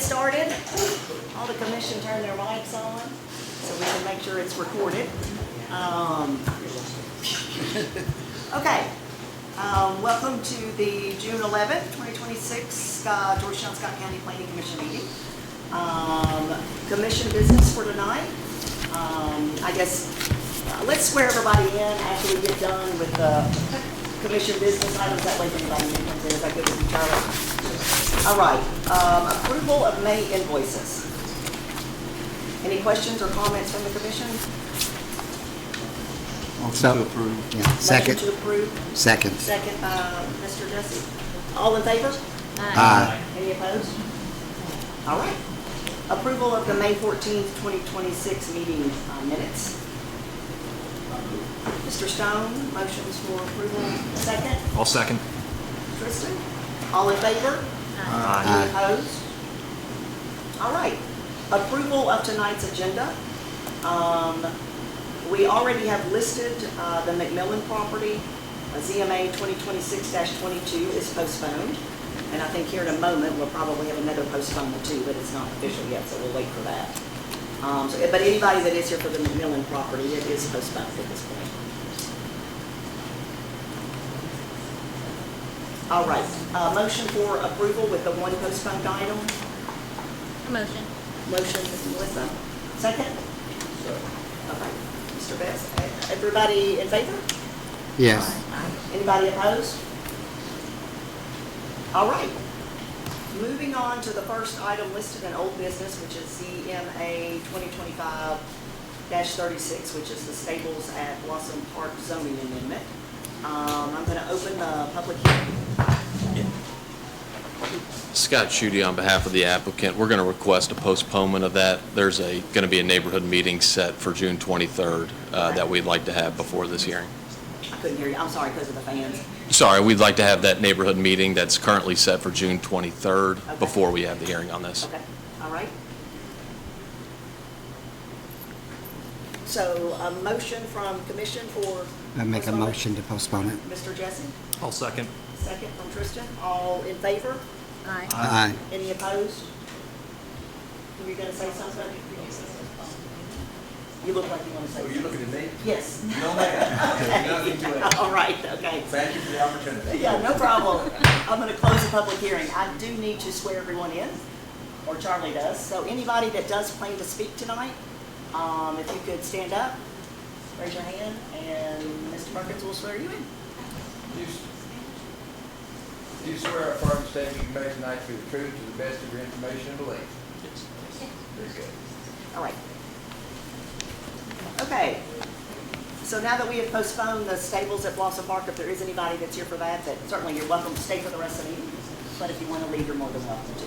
started. All the commission turn their mics on so we can make sure it's recorded. Okay. Welcome to the June 11th, 2026 Georgetown-Scott County Planning Commission meeting. Commission business for tonight. I guess let's swear everybody in after we get done with the commission business items. That way everybody comes in. Is that good with you, Charlie? All right. Approval of May invoices. Any questions or comments from the commission? Motion to approve. Yeah, second. Motion to approve. Second. Second, Mr. Jesse. All in favor? Aye. Any opposed? All right. Approval of the May 14th, 2026 meeting minutes. Mr. Stone, motions for approval. Second. I'll second. Tristan. All in favor? Aye. Any opposed? All right. Approval of tonight's agenda. We already have listed the McMillan property. ZMA 2026-22 is postponed. And I think here in a moment we'll probably have another postponement too, but it's not official yet, so we'll wait for that. But anybody that is here for the McMillan property, it is postponed at this point. All right. Motion for approval with the one postponed item. Motion. Motion, Ms. Melissa. Second? Okay. Mr. Best. Everybody in favor? Yes. Anybody opposed? All right. Moving on to the first item listed in old business, which is ZMA 2025-36, which is the stables at Blossom Park zoning amendment. I'm going to open the public hearing. Scott Schutte on behalf of the applicant. We're going to request a postponement of that. There's going to be a neighborhood meeting set for June 23rd that we'd like to have before this hearing. I couldn't hear you. I'm sorry, because of the fans. Sorry, we'd like to have that neighborhood meeting that's currently set for June 23rd Okay. before we have the hearing on this. Okay. All right. So a motion from commission for I make a postponement. motion to postpone it. Mr. Jesse? I'll second. Second from Tristan. All in favor? Aye. Aye. Any opposed? Were you going to say something? You look like you want to say Are you something. looking at me? Yes. No, ma'am. Nothing to it. All right, okay. Thank you for the opportunity. Yeah, no problem. I'm going to close the public hearing. I do need to swear everyone in, or Charlie does. So anybody that does plan to speak tonight, if you could stand up, raise your hand, and Mr. Perkins will swear you in. Do you swear or affirm the statement you make tonight to be the truth to the best of your information and belief? Yes. Very good. All right. Okay. So now that we have postponed the stables at Blossom Park, if there is anybody that's here for that, certainly you're welcome to stay for the rest of the meeting. But if you want to leave, you're more than welcome to.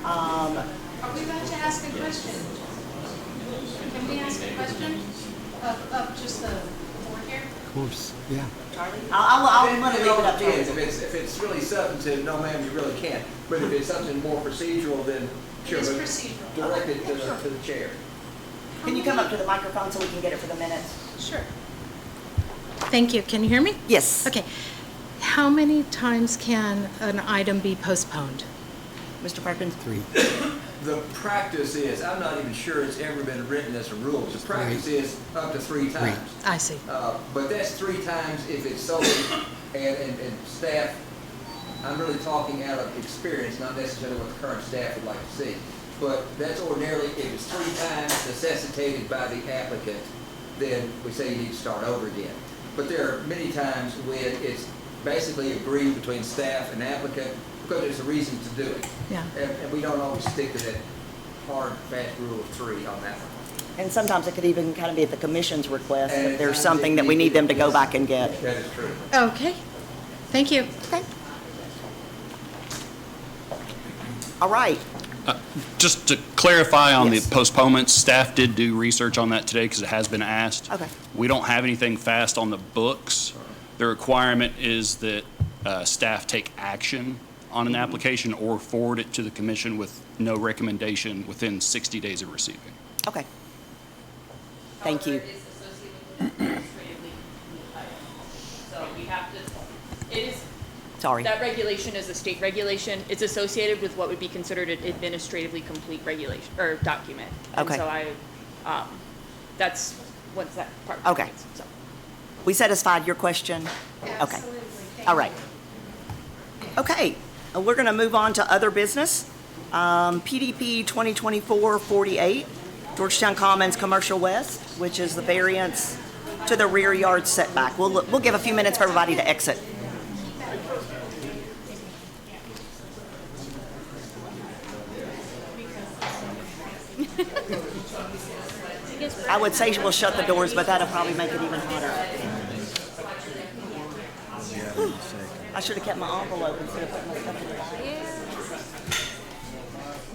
Are we about to ask a question? Can we ask a question of just the board here? Of course, yeah. Charlie? I'll want to leave it up to you. If it's really substantive, no ma'am, you really can't. But if it's something more procedural, then sure. It is but procedural. Direct it Okay, sure. to the chair. Can you come up to the microphone so we can get it for the minutes? Sure. Thank you. Can you hear me? Yes. Okay. How many times can an item be postponed? Mr. Perkins? 3. The practice is, I'm not even sure it's ever been written as a rule. The practice is up to 3 times. I see. But that's 3 times if it's solely, and staff, I'm really talking out of experience, not necessarily what the current staff would like to see. But that's ordinarily, if it's 3 times necessitated by the applicant, then we say you need to start over again. But there are many times when it's basically agreed between staff and applicant because there's a reason to do it. Yeah. And we don't always stick to that hard, fast rule of 3 on that one. And sometimes it could even kind of be at the commission's request And if there's sometimes something it that we may need be- them to go back and get. That is true. Okay. Thank you. Okay. All right. Just to clarify on Yes. the postponements, staff did do research on that today because it has been asked. Okay. We don't have anything fast on the books. The requirement is that staff take action on an application or forward it to the commission with no recommendation within 60 days of receiving. Okay. Thank you. However, it is associated with administratively item. So we have to, it is Sorry. That regulation is a state regulation. It's associated with what would be considered an administratively complete regulation, or document. Okay. And so that's what's that part. Okay. Means, so. We satisfied your question? Okay. Absolutely. Thank All you. right. Okay, we're going to move on to other business. PDP 2024-48, Georgetown Commons Commercial West, which is the variance to the rear yard setback. We'll give a few minutes for everybody to exit. I would say we'll shut the doors, but that'll probably make it even hotter. I should have kept my envelope instead of putting my stuff in the bag.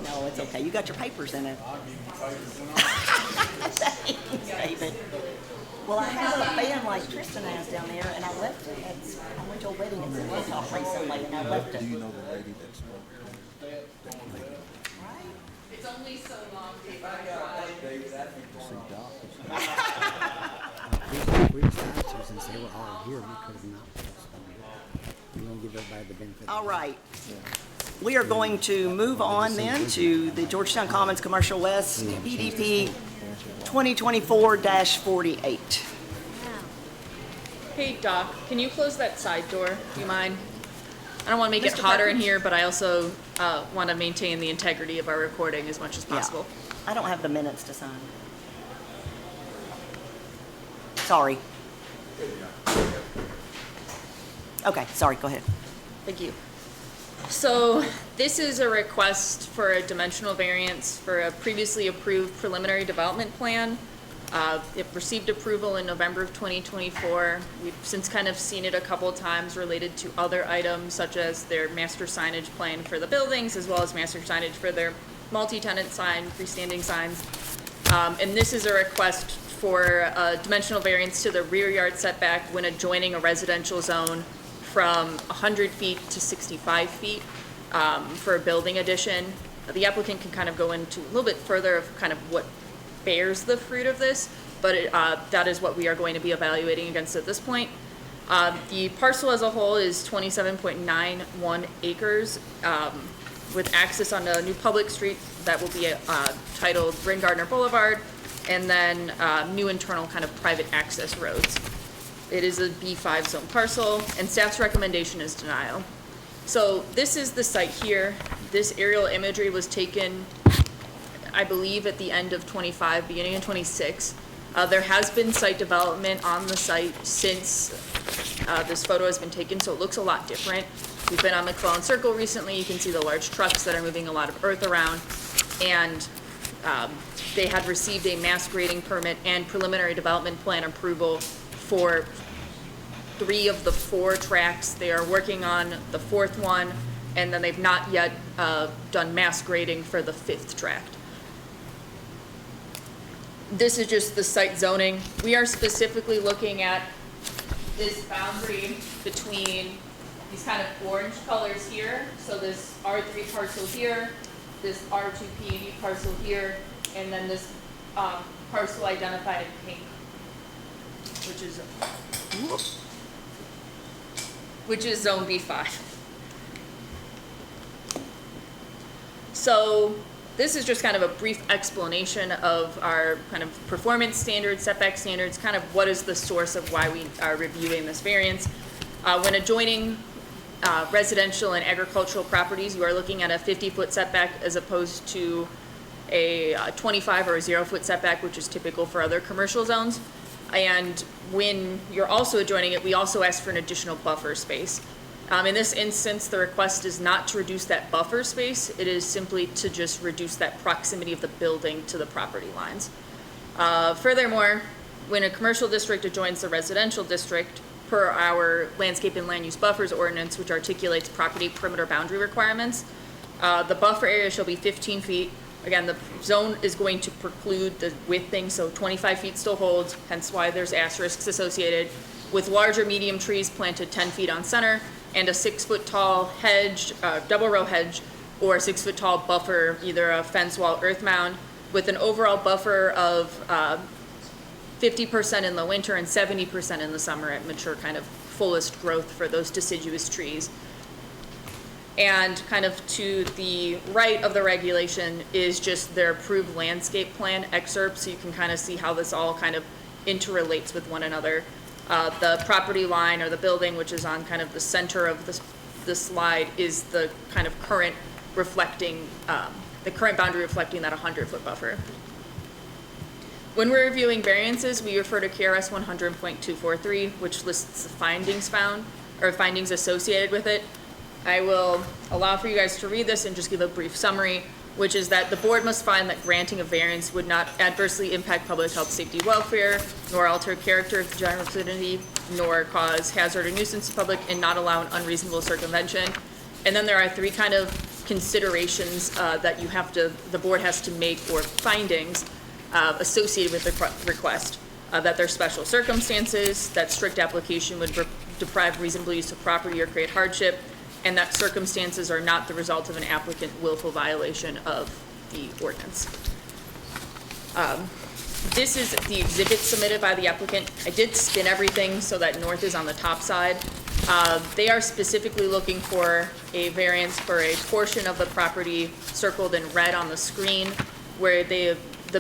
No, it's okay. You got your papers in it. Thanks, David. Well, I have a fan like Tristan has down there, and I left it. I went to a wedding at the rooftop recently, and I left it. Do you know the lady that spoke? It's only so long. We decided to, since they were all here, we could have not postponed it. We want to give everybody the benefit. All right. We are going to move on then to the Georgetown Commons Commercial West PDP 2024-48. Hey, Doc, can you close that side door? Do you mind? I don't want to make it Mr. hotter in Perkins? here, but I also want to maintain the integrity of our recording as much as possible. I don't have the minutes to sign. Sorry. Okay, sorry, go ahead. Thank you. So this is a request for a dimensional variance for a previously approved preliminary development plan. It received approval in November of 2024. We've since kind of seen it a couple of times related to other items such as their master signage plan for the buildings as well as master signage for their multi-tenant sign, freestanding signs. And this is a request for a dimensional variance to the rear yard setback when adjoining a residential zone from 100 feet to 65 feet for a building addition. The applicant can kind of go into a little bit further of kind of what bears the fruit of this, but that is what we are going to be evaluating against at this point. The parcel as a whole is 27.91 acres with access on a new public street that will be titled Bryn Gardner Boulevard, and then new internal kind of private access roads. It is a B5 zone parcel, and staff's recommendation is denial. So this is the site here. This aerial imagery was taken, I believe, at the end of 25, beginning of 26. There has been site development on the site since this photo has been taken, so it looks a lot different. We've been on McClellan Circle recently. You can see the large trucks that are moving a lot of earth around, and they had received a mass grading permit and preliminary development plan approval for 3 of the 4 tracks. They are working on the 4th one, and then they've not yet done mass grading for the 5th tract. This is just the site zoning. We are specifically looking at this boundary between these kind of orange colors here. So this R3 parcel here, this R2 P&D parcel here, and then this parcel identified in pink, which is zone B5. So this is just kind of a brief explanation of our kind of performance standards, setback standards, kind of what is the source of why we are reviewing this variance. When adjoining residential and agricultural properties, you are looking at a 50-foot setback as opposed to a 25 or a 0-foot setback, which is typical for other commercial zones. And when you're also adjoining it, we also ask for an additional buffer space. In this instance, the request is not to reduce that buffer space. It is simply to just reduce that proximity of the building to the property lines. Furthermore, when a commercial district adjoins the residential district, per our landscape and land use buffers ordinance, which articulates property perimeter boundary requirements, the buffer area shall be 15 feet. Again, the zone is going to preclude the width thing, so 25 feet still holds, hence why there's asterisks associated, with larger medium trees planted 10 feet on center, and a 6-foot tall hedge, double row hedge, or a 6-foot tall buffer, either a fence wall, earth mound, with an overall buffer of 50% in the winter and 70% in the summer at mature kind of fullest growth for those deciduous trees. And kind of to the right of the regulation is just their approved landscape plan excerpt, so you can kind of see how this all kind of interrelates with one another. The property line or the building, which is on kind of the center of the slide, is the kind of current reflecting, the current boundary reflecting that 100-foot buffer. When we're reviewing variances, we refer to KRS 100.243, which lists the findings found, or findings associated with it. I will allow for you guys to read this and just give a brief summary, which is that the board must find that granting a variance would not adversely impact public health, safety, welfare, nor alter character of the general vicinity, nor cause hazard or nuisance to public, and not allow an unreasonable circumvention. And then there are three kind of considerations that the board has to make, or findings associated with the request. That there's special circumstances, that strict application would deprive reasonable use of property or create hardship, and that circumstances are not the result of an applicant willful violation of the ordinance. This is the exhibit submitted by the applicant. I did spin everything so that north is on the top side. They are specifically looking for a variance for a portion of the property circled in red on the screen, where the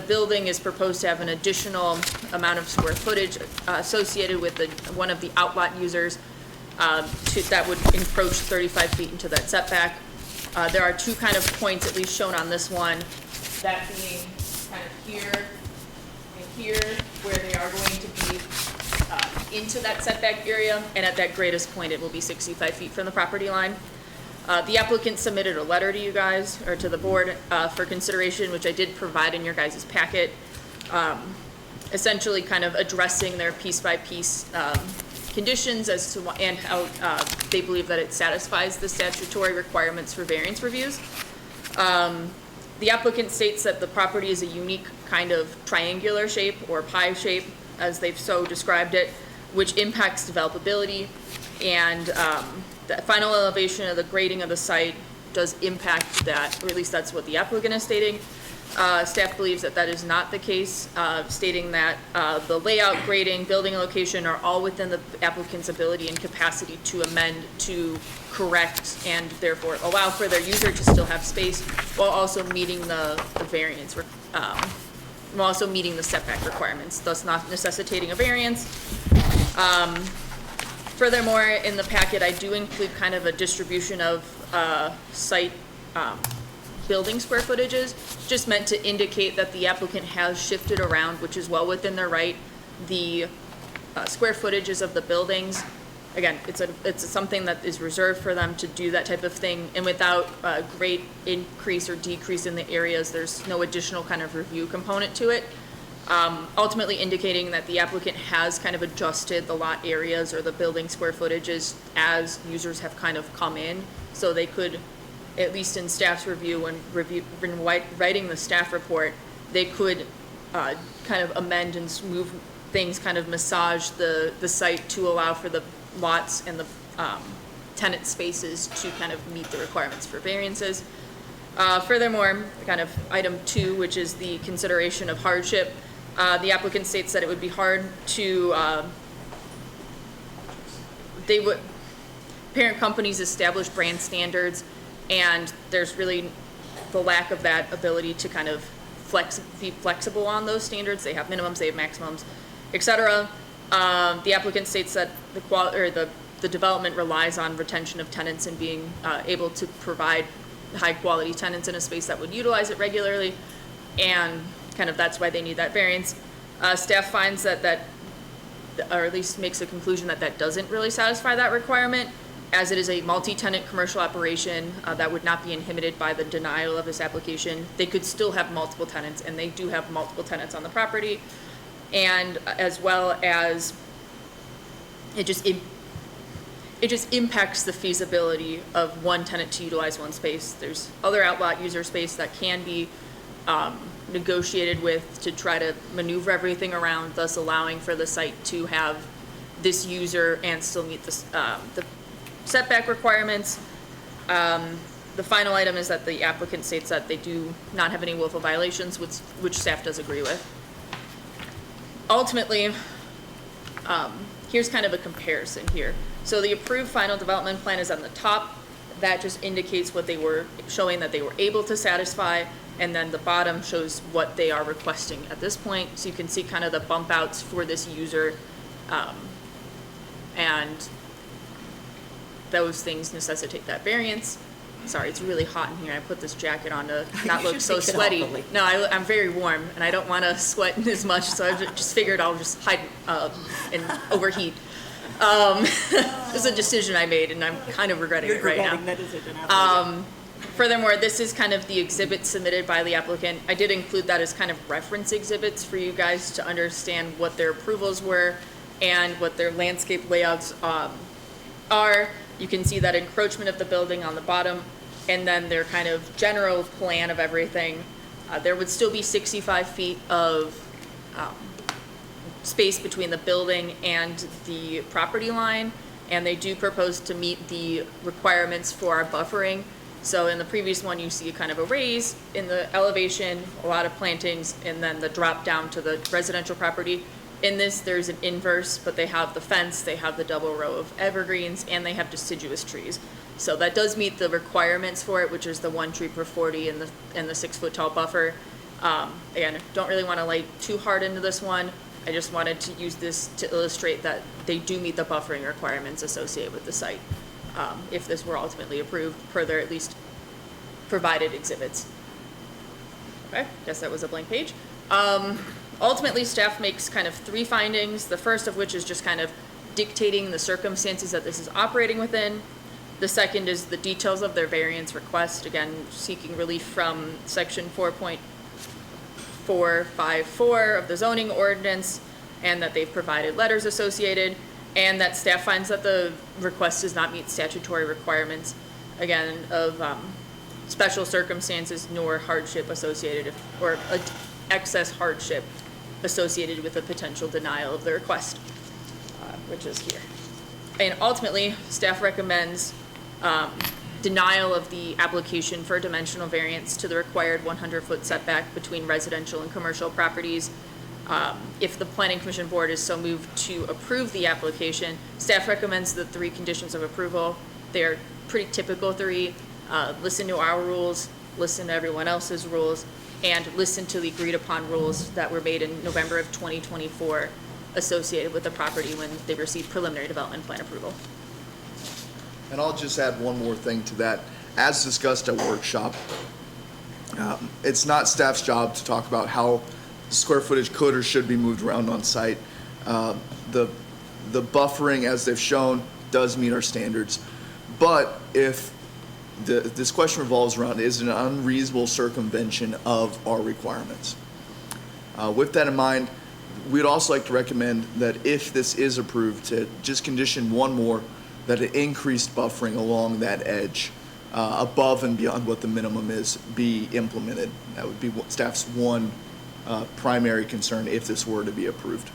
building is proposed to have an additional amount of square footage associated with one of the outlot users that would encroach 35 feet into that setback. There are two kind of points, at least shown on this one, that being kind of here and here, where they are going to be into that setback area, and at that greatest point it will be 65 feet from the property line. The applicant submitted a letter to you guys, or to the board, for consideration, which I did provide in your guys' packet, essentially kind of addressing their piece-by-piece conditions as to and how they believe that it satisfies the statutory requirements for variance reviews. The applicant states that the property is a unique kind of triangular shape or pie shape, as they've so described it, which impacts developability, and the final elevation of the grading of the site does impact that, or at least that's what the applicant is stating. Staff believes that that is not the case, stating that the layout, grading, building location are all within the applicant's ability and capacity to amend, to correct, and therefore allow for their user to still have space while also meeting the variance, while also meeting the setback requirements, thus not necessitating a variance. Furthermore, in the packet, I do include kind of a distribution of site building square footages, just meant to indicate that the applicant has shifted around, which is well within their right, the square footages of the buildings. Again, it's something that is reserved for them to do that type of thing, and without a great increase or decrease in the areas, there's no additional kind of review component to it. Ultimately indicating that the applicant has kind of adjusted the lot areas or the building square footages as users have kind of come in, so they could, at least in staff's review, when writing the staff report, they could kind of amend and move things, kind of massage the site to allow for the lots and the tenant spaces to kind of meet the requirements for variances. Furthermore, kind of item 2, which is the consideration of hardship. The applicant states that it would be hard to, parent companies establish brand standards, and there's really the lack of that ability to kind of be flexible on those standards. They have minimums, they have maximums, etc. The applicant states that the development relies on retention of tenants and being able to provide high quality tenants in a space that would utilize it regularly, and kind of that's why they need that variance. Staff finds that or at least makes a conclusion that doesn't really satisfy that requirement, as it is a multi-tenant commercial operation that would not be inhibited by the denial of this application. They could still have multiple tenants, and they do have multiple tenants on the property, and as well as it just impacts the feasibility of one tenant to utilize one space. There's other outlot user space that can be negotiated with to try to maneuver everything around, thus allowing for the site to have this user and still meet the setback requirements. The final item is that the applicant states that they do not have any willful violations, which staff does agree with. Ultimately, here's kind of a comparison here. So the approved final development plan is on the top. that just indicates what they were, showing that they were able to satisfy, and then the bottom shows what they are requesting at this point. So you can see kind of the bump outs for this user, and those things necessitate that variance. Sorry, it's really hot in here. I put this jacket on to not You look should so take it off, sweaty. Lily. No, I'm very warm, and I don't want to sweat as much, so I just figured I'll just hide and overheat. This is a decision I made, and I'm kind of regretting You're it right now. regretting that decision, absolutely. Furthermore, this is kind of the exhibit submitted by the applicant. I did include that as kind of reference exhibits for you guys to understand what their approvals were and what their landscape layouts are. You can see that encroachment of the building on the bottom, and then their kind of general plan of everything. There would still be 65 feet of space between the building and the property line, and they do propose to meet the requirements for our buffering. So in the previous one, you see kind of a raise in the elevation, a lot of plantings, and then the drop down to the residential property. In this, there's an inverse, but they have the fence, they have the double row of evergreens, and they have deciduous trees. So that does meet the requirements for it, which is the 1 tree per 40 and the 6 foot tall buffer. Again, don't really want to light too hard into this one. I just wanted to use this to illustrate that they do meet the buffering requirements associated with the site, if this were ultimately approved per their at least provided exhibits. Okay, guess that was a blank page. Ultimately, staff makes kind of 3 findings, the first of which is just kind of dictating the circumstances that this is operating within. The second is the details of their variance request, again, seeking relief from section 4.454 of the zoning ordinance, and that they've provided letters associated, and that staff finds that the request does not meet statutory requirements, again, of special circumstances nor hardship associated, or excess hardship associated with a potential denial of the request, which is here. And ultimately, staff recommends denial of the application for a dimensional variance to the required 100-foot setback between residential and commercial properties. If the Planning Commission Board is so moved to approve the application, staff recommends the 3 conditions of approval. They're pretty typical 3. Listen to our rules, listen to everyone else's rules, and listen to the agreed upon rules that were made in November of 2024 associated with the property when they received preliminary development plan approval. And I'll just add one more thing to that. As discussed at workshop, it's not staff's job to talk about how square footage could or should be moved around on site. The buffering, as they've shown, does meet our standards. But if this question revolves around is an unreasonable circumvention of our requirements. With that in mind, we'd also like to recommend that if this is approved, to just condition one more, that an increased buffering along that edge, above and beyond what the minimum is, be implemented. That would be staff's one primary concern if this were to be approved.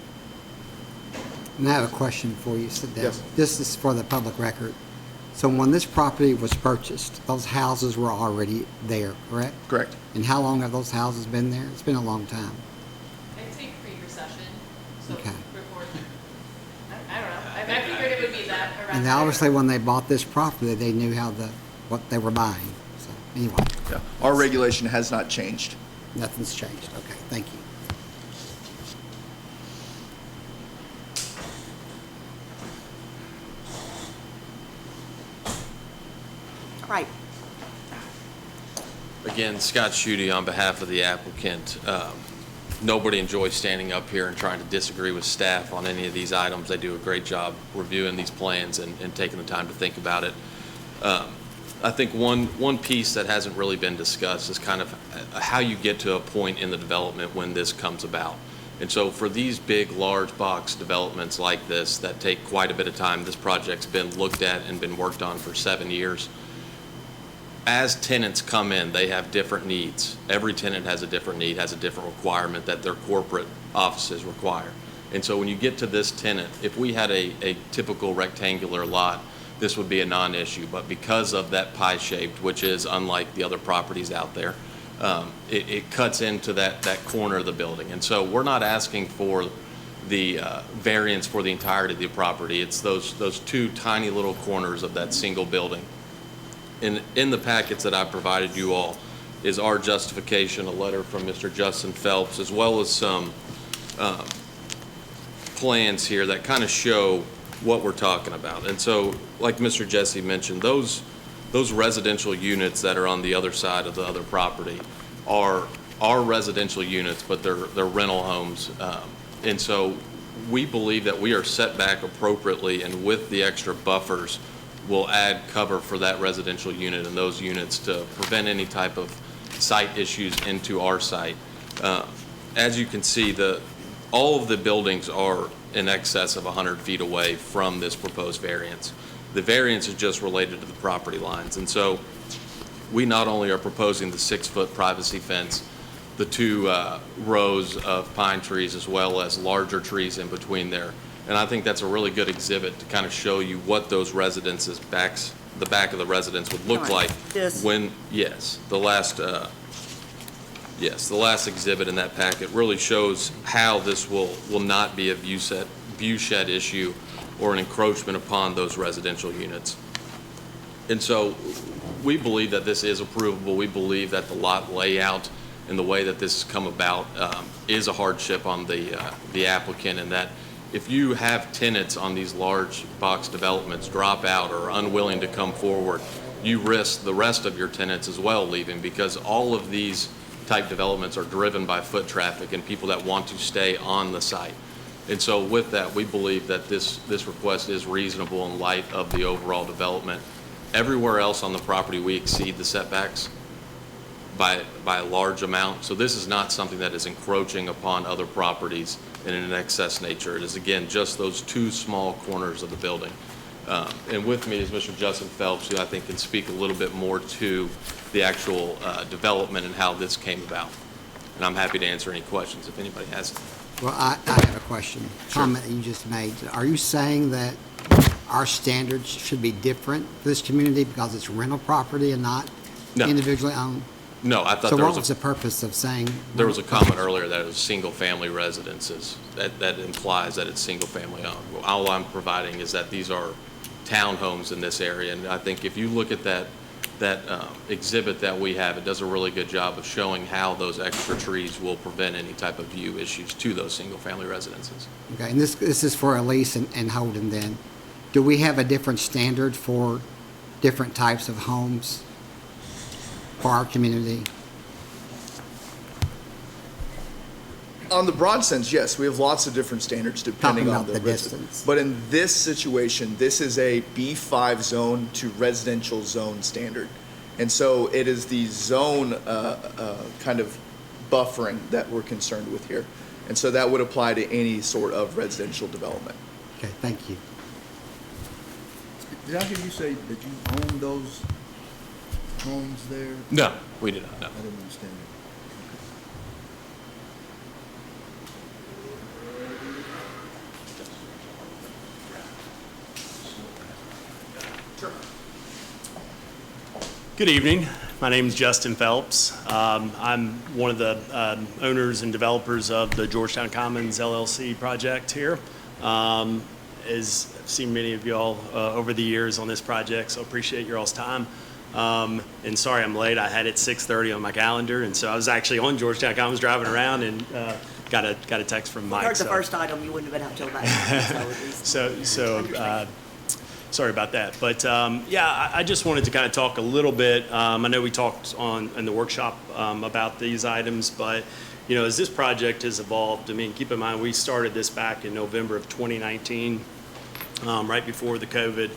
And I have a question for you. So that Yes. This is for the public record. So when this property was purchased, those houses were already there, correct? Correct. And how long have those houses been there? It's been a long time. I'd say pre-recession, so Okay. before, I don't know, I figured it would be that around. And there. obviously, when they bought this property, they knew what they were buying. So anyway, Yeah. Our regulation has not changed. nothing's changed. Okay, thank you. All right. Again, Scott Schutte on behalf of the applicant. Nobody enjoys standing up here and trying to disagree with staff on any of these items. They do a great job reviewing these plans and taking the time to think about it. I think one piece that hasn't really been discussed is kind of how you get to a point in the development when this comes about. And so for these big, large box developments like this that take quite a bit of time, this project's been looked at and been worked on for 7 years. As tenants come in, they have different needs. Every tenant has a different need, has a different requirement that their corporate offices require. And so when you get to this tenant, if we had a typical rectangular lot, this would be a non-issue. But because of that pie-shaped, which is unlike the other properties out there, it cuts into that corner of the building. And so we're not asking for the variance for the entirety of the property. It's those 2 tiny little corners of that single building. in the packets that I provided you all is our justification, a letter from Mr. Justin Phelps, as well as some plans here that kind of show what we're talking about. And so, like Mr. Jesse mentioned, those residential units that are on the other side of the other property are residential units, but they're rental homes. And so we believe that we are set back appropriately, and with the extra buffers, we'll add cover for that residential unit and those units to prevent any type of site issues into our site. As you can see, all of the buildings are in excess of 100 feet away from this proposed variance. The variance is just related to the property lines. And so we not only are proposing the 6-foot privacy fence, the 2 rows of pine trees, as well as larger trees in between there. And I think that's a really good exhibit to kind of show you what those residences the back of the residence would look like This. when, yes, the last exhibit in that packet really shows how this will not be a view shed issue or an encroachment upon those residential units. And so we believe that this is approvable. We believe that the lot layout and the way that this has come about is a hardship on the applicant, and that if you have tenants on these large box developments drop out or are unwilling to come forward, you risk the rest of your tenants as well leaving, because all of these type developments are driven by foot traffic and people that want to stay on the site. And so with that, we believe that this request is reasonable in light of the overall development. Everywhere else on the property, we exceed the setbacks by a large amount. So this is not something that is encroaching upon other properties in an excess nature. It is, again, just those 2 small corners of the building. And with me is Mr. Justin Phelps, who I think can speak a little bit more to the actual development and how this came about. And I'm happy to answer any questions if anybody has any. Well, I have a question. Comment that you just made. Are you saying that our standards should be different for this community because it's rental property and not No. individually owned? No, I thought So there what was was the purpose of saying? there was a comment earlier that it was single-family residences. That implies that it's single-family owned. Well, all I'm providing is that these are townhomes in this area, and I think if you look at that exhibit that we have, it does a really good job of showing how those extra trees will prevent any type of view issues to those single-family residences. Okay, and this is for Elise and Holden then. Do we have a different standard for different types of homes for our community? On the broad sense, yes, we have lots of different standards depending Talking on about the the resident. distance. But in this situation, this is a B5 zone to residential zone standard. And so it is the zone kind of buffering that we're concerned with here. And so that would apply to any sort of residential development. Okay, thank you. Did I hear you say that you own those homes there? No, we do not, no. I didn't understand that. Good evening. My name is Justin Phelps. I'm one of the owners and developers of the Georgetown Commons LLC project here. As I've seen many of y'all over the years on this project, so appreciate your all's time. And sorry I'm late. I had it 6:30 on my calendar, and so I was actually on Georgetown Commons driving around and got a text from Mike. Heard the so- first item, you wouldn't have been out till that. So, sorry about that. But yeah, I just wanted to kind of talk a little bit. I know we talked in the workshop about these items, but you know, as this project has evolved, I mean, keep in mind we started this back in November of 2019, right before the COVID,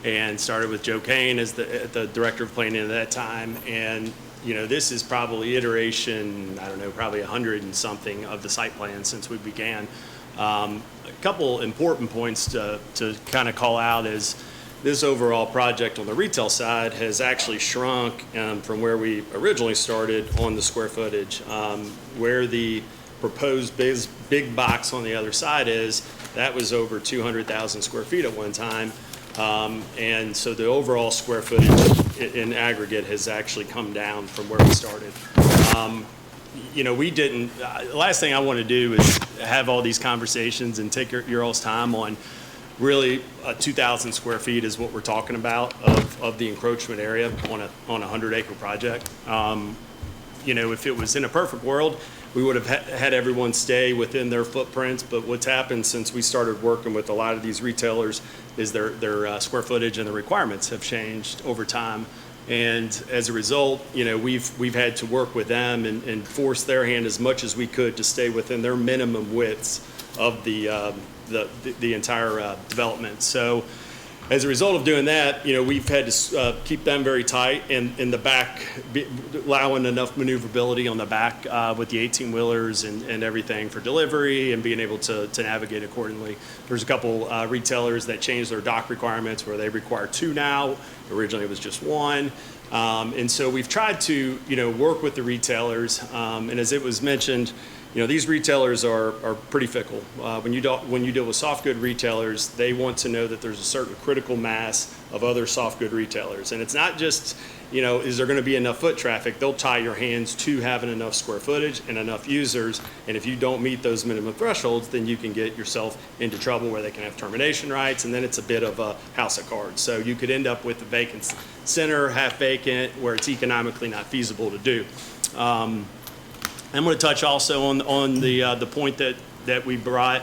and started with Joe Kane as the director of planning at that time. And you know, this is probably iteration, I don't know, probably 100 and something of the site plan since we began. A couple important points to kind of call out is this overall project on the retail side has actually shrunk from where we originally started on the square footage. Where the proposed big box on the other side is, that was over 200,000 square feet at one time. And so the overall square footage in aggregate has actually come down from where we started. You know, we didn't, the last thing I want to do is have all these conversations and take your all's time on really 2,000 square feet is what we're talking about of the encroachment area on a 100-acre project. If it was in a perfect world, we would have had everyone stay within their footprints, but what's happened since we started working with a lot of these retailers is their square footage and the requirements have changed over time. And as a result, we've had to work with them and force their hand as much as we could to stay within their minimum widths of the entire development. So as a result of doing that, we've had to keep them very tight and in the back, allowing enough maneuverability on the back with the 18-wheelers and everything for delivery and being able to navigate accordingly. There's a couple retailers that changed their dock requirements where they require 2 now. Originally it was just 1. And so we've tried to, work with the retailers. And as it was mentioned, these retailers are pretty fickle. When you deal with soft good retailers, they want to know that there's a certain critical mass of other soft good retailers. And it's not just, is there going to be enough foot traffic? They'll tie your hands to having enough square footage and enough users. And if you don't meet those minimum thresholds, then you can get yourself into trouble where they can have termination rights. And then it's a bit of a house of cards. So you could end up with a vacant center, half vacant, where it's economically not feasible to do. I'm going to touch also on the point that we brought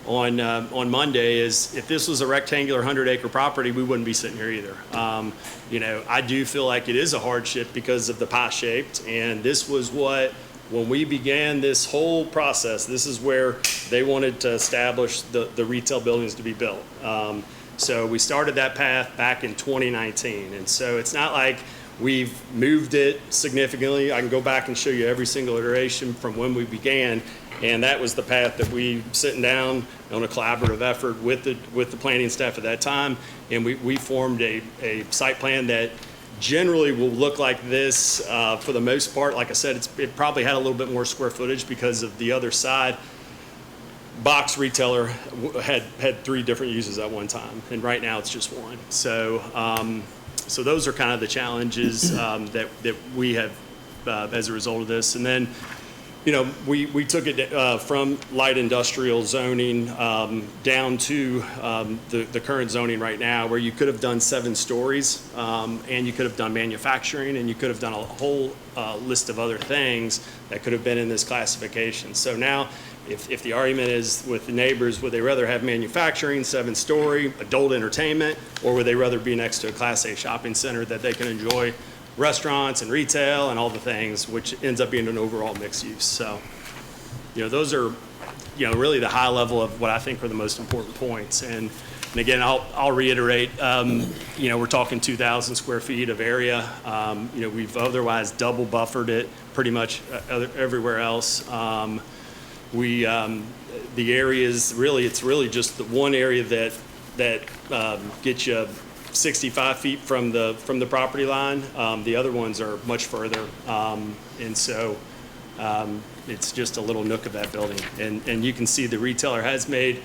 on Monday is if this was a rectangular 100-acre property, we wouldn't be sitting here either. I do feel like it is a hardship because of the pie-shaped, and this was when we began this whole process, this is where they wanted to establish the retail buildings to be built. So we started that path back in 2019, and so it's not like we've moved it significantly. I can go back and show you every single iteration from when we began, and that was the path that we sitting down on a collaborative effort with the planning staff at that time, and we formed a site plan that generally will look like this for the most part. Like I said, it probably had a little bit more square footage because of the other side. Box retailer had 3 different uses at one time, and right now it's just 1. So those are kind of the challenges that we have as a result of this. And then, we took it from light industrial zoning down to the current zoning right now, where you could have done 7 stories, and you could have done manufacturing, and you could have done a whole list of other things that could have been in this classification. So now, if the argument is with the neighbors, would they rather have manufacturing, 7-story, adult entertainment, or would they rather be next to a Class A shopping center that they can enjoy restaurants and retail and all the things, which ends up being an overall mixed use. So, those are, really the high level of what I think are the most important points. And again, I'll reiterate, we're talking 2,000 square feet of area. We've otherwise double buffered it pretty much everywhere else. The areas it's really just the one area that gets you 65 feet from the property line. The other ones are much further, and so it's just a little nook of that building. And you can see the retailer has made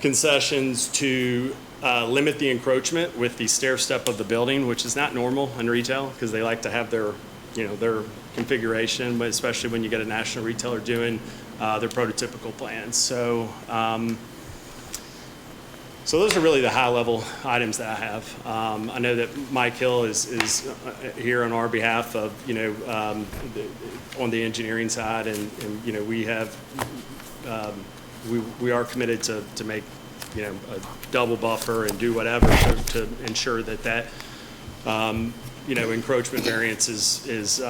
concessions to limit the encroachment with the stair step of the building, which is not normal in retail because they like to have their configuration, but especially when you get a national retailer doing their prototypical plans. So those are really the high-level items that I have. I know that Mike Hill is here on our behalf of, on the engineering side, and we have, we are committed to make, a double buffer and do whatever to ensure that encroachment variance is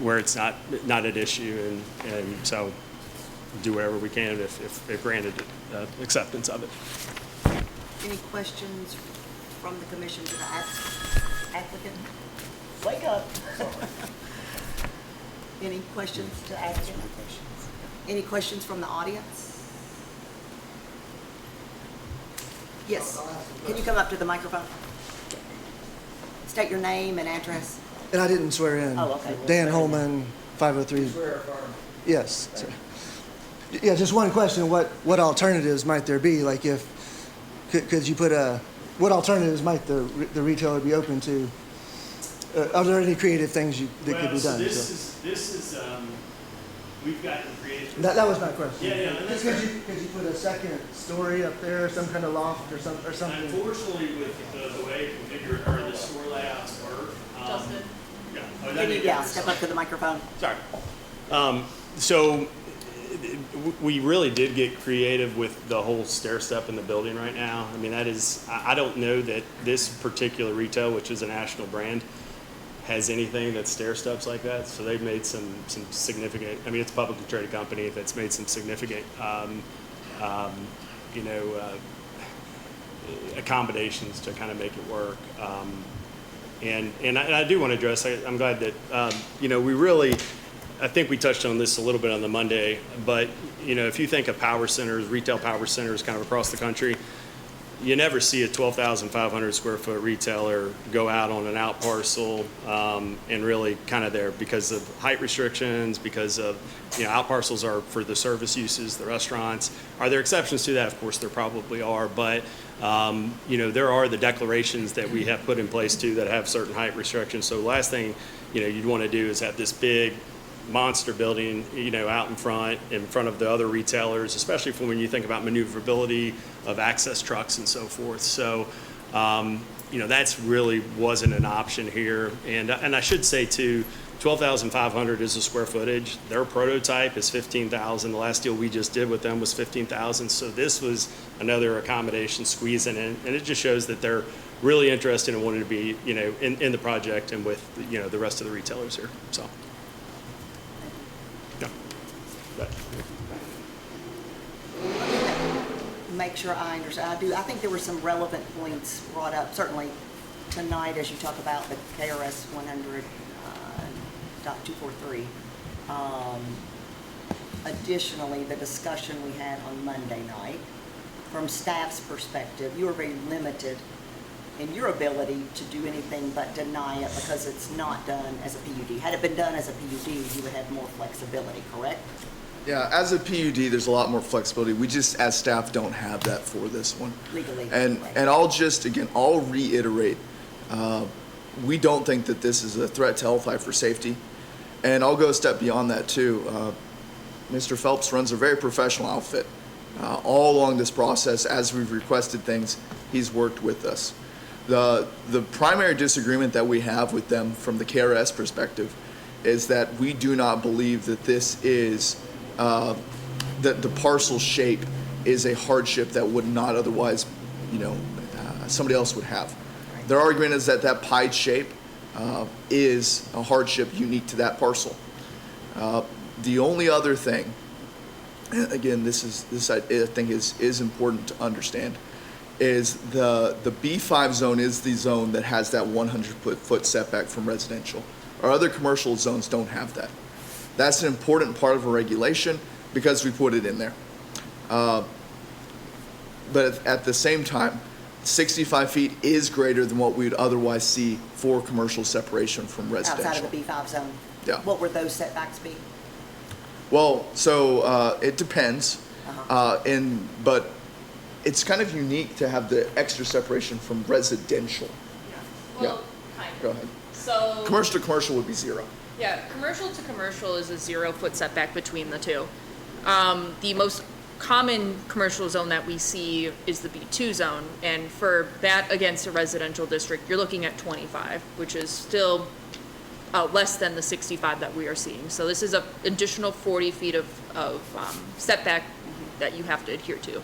where it's not at issue, and so do whatever we can if granted acceptance of it. Any questions from the commission to the applicant? Wake up. Any questions to applicant? Any questions from the audience? Yes. Can you come up to the microphone? State your name and address. And I didn't swear in. Oh, okay. Dan Holman, 503. Swear affirm. Yes. Sir. Yeah, just one question. What alternatives might there be? Like could you put what alternatives might the retailer be open to? Are there any creative things that could be done? This is we've gotten creative. That was my question. Yeah, and that's Just could you put a second story up there, some kind of loft or something? Unfortunately, with the way configured or the store layouts work. Justin? Yeah. Oh, Can that you, may be yeah, your step son. up to the microphone. Sorry. So we really did get creative with the whole stair step in the building right now. I mean, that is, I don't know that this particular retail, which is a national brand, has anything that stair steps like that. So they've made some significant, I mean, it's a publicly traded company that's made some significant, accommodations to kind of make it work. And I do want to address, I'm glad that, we really, I think we touched on this a little bit on the Monday, but, if you think of power centers, retail power centers kind of across the country, you never see a 12,500 square foot retailer go out on an out parcel and really kind of there because of height restrictions, because of, out parcels are for the service uses, the restaurants. Are there exceptions to that? Of course, there probably are, but there are the declarations that we have put in place too that have certain height restrictions. So the last thing, you'd want to do is have this big monster building, out in front of the other retailers, especially for when you think about maneuverability of access trucks and so forth. So, that's really wasn't an option here. And I should say too, 12,500 is the square footage. Their prototype is 15,000. The last deal we just did with them was 15,000. So this was another accommodation squeezing in, and it just shows that they're really interested and wanting to be, in the project and with, the rest of the retailers here. So. Yeah. But, Make sure I understand. I think there were some relevant points brought up, certainly tonight as you talk about the KRS 100.243. Additionally, the discussion we had on Monday night, from staff's perspective, you are very limited in your ability to do anything but deny it because it's not done as a PUD. Had it been done as a PUD, you would have more flexibility, correct? Yeah, as a PUD, there's a lot more flexibility. We just, as staff, don't have that for this one. Legally. And I'll reiterate, we don't think that this is a threat to health, life, or safety. And I'll go a step beyond that too. Mr. Phelps runs a very professional outfit. All along this process, as we've requested things, he's worked with us. The primary disagreement that we have with them from the KRS perspective is that we do not believe that this is that the parcel shape is a hardship that would not otherwise, somebody else would have. Their argument is that pie shape is a hardship unique to that parcel. The only other thing, and again, this I think is important to understand, is the B5 zone is the zone that has that 100-foot setback from residential. Our other commercial zones don't have that. That's an important part of a regulation because we put it in there. But at the same time, 65 feet is greater than what we would otherwise see for commercial separation from residential. Outside of the B5 zone? Yeah. What would those setbacks be? Well, so it depends, but it's kind of unique to have the extra separation from residential. Well, kind of. Go ahead. So. Commercial to commercial would be 0. Yeah, commercial to commercial is a 0-foot setback between the two. The most common commercial zone that we see is the B2 zone, and for that against a residential district, you're looking at 25, which is still less than the 65 that we are seeing. So this is an additional 40 feet of setback that you have to adhere to.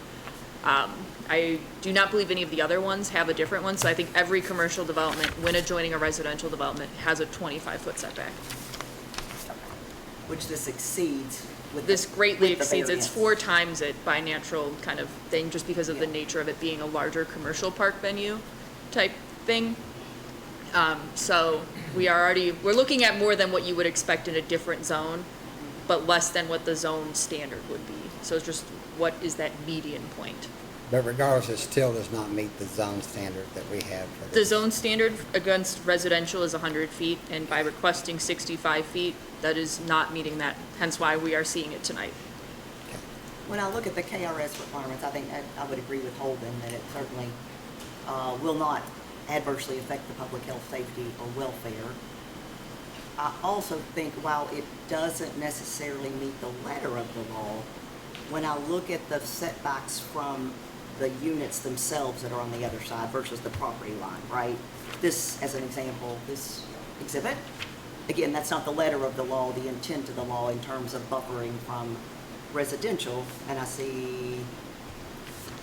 I do not believe any of the other ones have a different one, so I think every commercial development, when adjoining a residential development, has a 25-foot setback. Which this exceeds with This greatly with the exceeds, it's variance. 4 times it by natural kind of thing, just because of the nature of it being a larger commercial park venue type thing. So we're looking at more than what you would expect in a different zone, but less than what the zone standard would be. So it's just, what is that median point? But regardless, it still does not meet the zone standard that we have for The this. zone standard against residential is 100 feet, and by requesting 65 feet, that is not meeting that, hence why we are seeing it tonight. When I look at the KRS requirements, I think I would agree with Holden that it certainly will not adversely affect the public health, safety, or welfare. I also think while it doesn't necessarily meet the letter of the law, when I look at the setbacks from the units themselves that are on the other side versus the property line, right? This, as an example, this exhibit, again, that's not the letter of the law, the intent of the law in terms of buffering from residential, and I see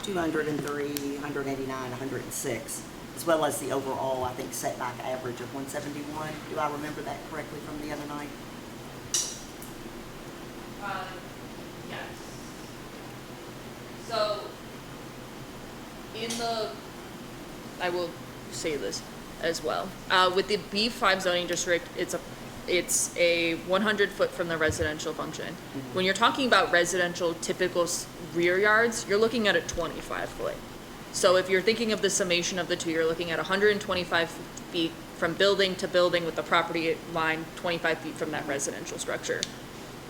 203, 189, 106, as well as the overall, I think, setback average of 171. Do I remember that correctly from the other night? Yes. So, I will say this as well. With the B5 zoning district, it's a 100 foot from the residential function. When you're talking about residential typical rear yards, you're looking at a 25 foot. So if you're thinking of the summation of the two, you're looking at 125 feet from building to building with the property line 25 feet from that residential structure.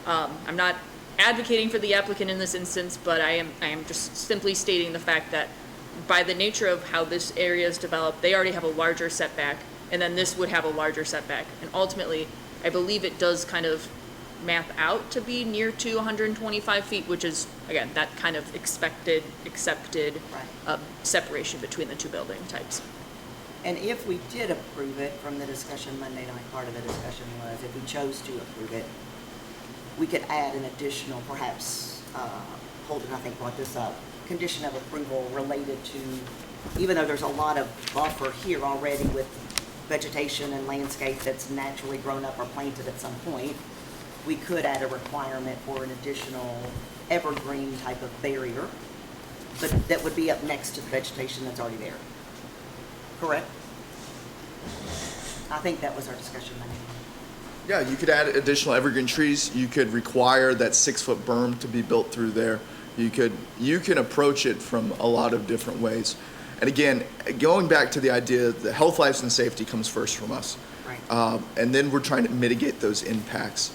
I'm not advocating for the applicant in this instance, but I am just simply stating the fact that by the nature of how this area is developed, they already have a larger setback, and then this would have a larger setback. And ultimately, I believe it does kind of math out to be near to 125 feet, which is, again, that kind of accepted separation between the two building types. And if we did approve it, from the discussion Monday night, part of the discussion was if we chose to approve it, we could add an additional, perhaps, Holden, I think, brought this up, condition of approval related to, even though there's a lot of buffer here already with vegetation and landscape that's naturally grown up or planted at some point, we could add a requirement for an additional evergreen type of barrier, but that would be up next to the vegetation that's already there. Correct? I think that was our discussion Monday. Yeah, you could add additional evergreen trees. You could require that 6-foot berm to be built through there. You can approach it from a lot of different ways. And again, going back to the idea that health, life, and safety comes first from us. Right. And then we're trying to mitigate those impacts.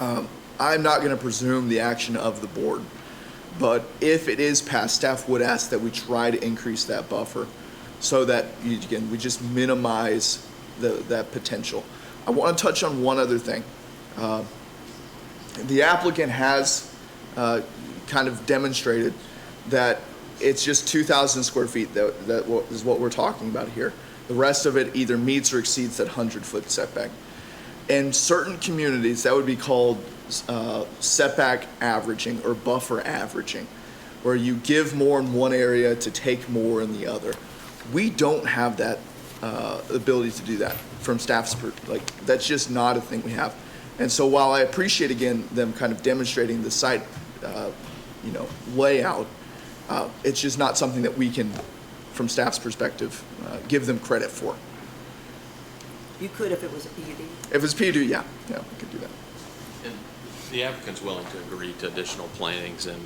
I'm not going to presume the action of the board, but if it is passed, staff would ask that we try to increase that buffer so that, again, we just minimize that potential. I want to touch on one other thing. The applicant has kind of demonstrated that it's just 2,000 square feet that is what we're talking about here. The rest of it either meets or exceeds that 100-foot setback. In certain communities, that would be called setback averaging or buffer averaging, where you give more in one area to take more in the other. We don't have that ability to do that from staff's that's just not a thing we have. And so while I appreciate, again, them kind of demonstrating the site, layout, it's just not something that we can, from staff's perspective, give them credit for. You could if it was a PUD. If it's PUD, yeah, we could do that. And the applicant's willing to agree to additional plantings and